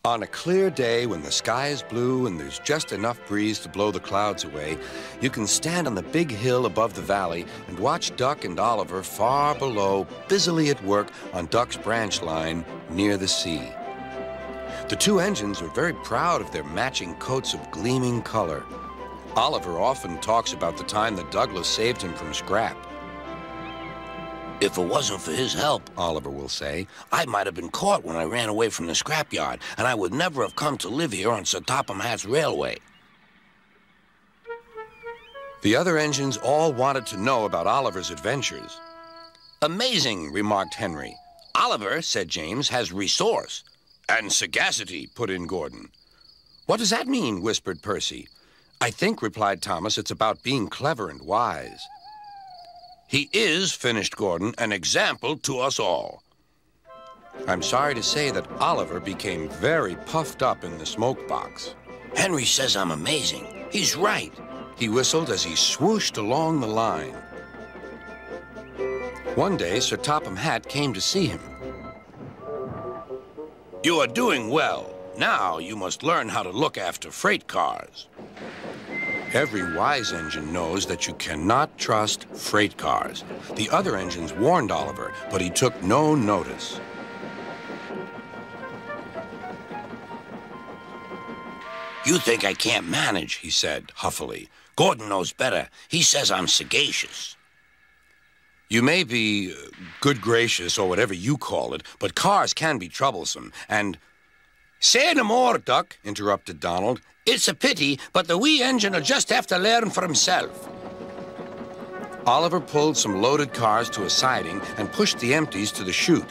On a clear day when the sky is blue and there's just enough breeze to blow the clouds away, you can stand on the big hill above the valley and watch Duck and Oliver far below, busily at work on Duck's branch line near the sea. The two engines are very proud of their matching coats of gleaming color. Oliver often talks about the time that Douglas saved him from scrap. If it wasn't for his help, Oliver will say, I might have been caught when I ran away from the scrapyard, and I would never have come to live here on Sir Topham Hatt's railway. The other engines all wanted to know about Oliver's adventures. Amazing, remarked Henry. Oliver, said James, has resource. And sagacity, put in Gordon. What does that mean, whispered Percy. I think, replied Thomas, it's about being clever and wise. He is, finished Gordon, an example to us all. I'm sorry to say that Oliver became very puffed up in the smoke box. Henry says I'm amazing. He's right. He whistled as he swooshed along the line. One day, Sir Topham Hatt came to see him. You are doing well. Now you must learn how to look after freight cars. Every wise engine knows that you cannot trust freight cars. The other engines warned Oliver, but he took no notice. You think I can't manage, he said huffily. Gordon knows better. He says I'm sagacious. You may be good gracious or whatever you call it, but cars can be troublesome, and... Say no more, Duck, interrupted Donald. It's a pity, but the wee engine'll just have to learn for himself. Oliver pulled some loaded cars to a siding and pushed the empties to the chute.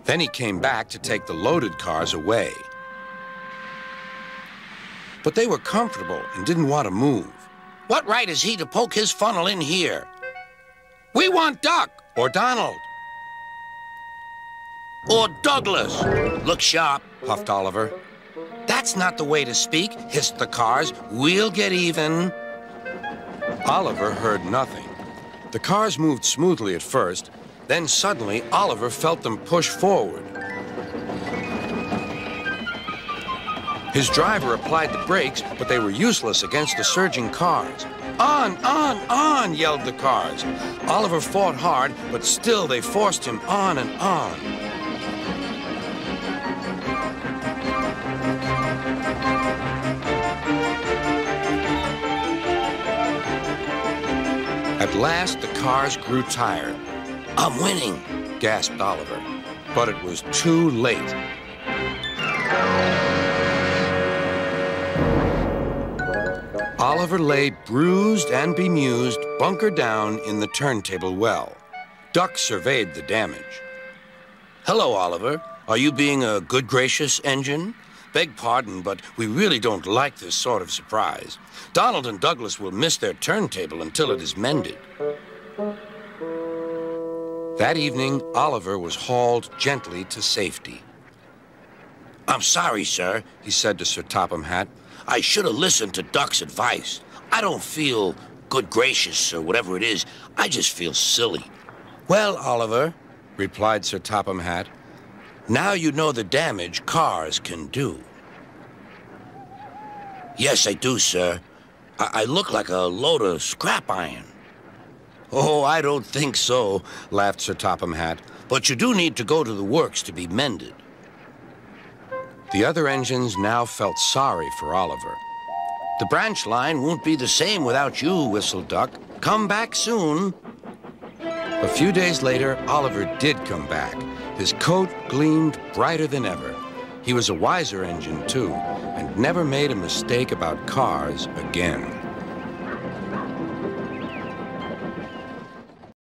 Then he came back to take the loaded cars away. But they were comfortable and didn't want to move. What right is he to poke his funnel in here? We want Duck. Or Donald. Or Douglas. Look sharp, puffed Oliver. That's not the way to speak, hissed the cars. We'll get even. Oliver heard nothing. The cars moved smoothly at first, then suddenly Oliver felt them push forward. His driver applied the brakes, but they were useless against the surging cars. On, yelled the cars. Oliver fought hard, but still they forced him on and on. At last, the cars grew tired. I'm winning, gasped Oliver, but it was too late. Oliver lay bruised and bemused, bunker down in the turntable well. Duck surveyed the damage. Hello, Oliver. Are you being a good gracious engine? Beg pardon, but we really don't like this sort of surprise. Donald and Douglas will miss their turntable until it is mended. That evening, Oliver was hauled gently to safety. I'm sorry, sir, he said to Sir Topham Hatt. I should have listened to Duck's advice. I don't feel good gracious or whatever it is. I just feel silly. Well, Oliver, replied Sir Topham Hatt, now you know the damage cars can do. Yes, I do, sir. I look like a load of scrap iron. Oh, I don't think so, laughed Sir Topham Hatt. But you do need to go to the works to be mended. The other engines now felt sorry for Oliver. The branch line won't be the same without you, whistled Duck. Come back soon. A few days later, Oliver did come back. His coat gleamed brighter than ever. He was a wiser engine, too, and never made a mistake about cars again.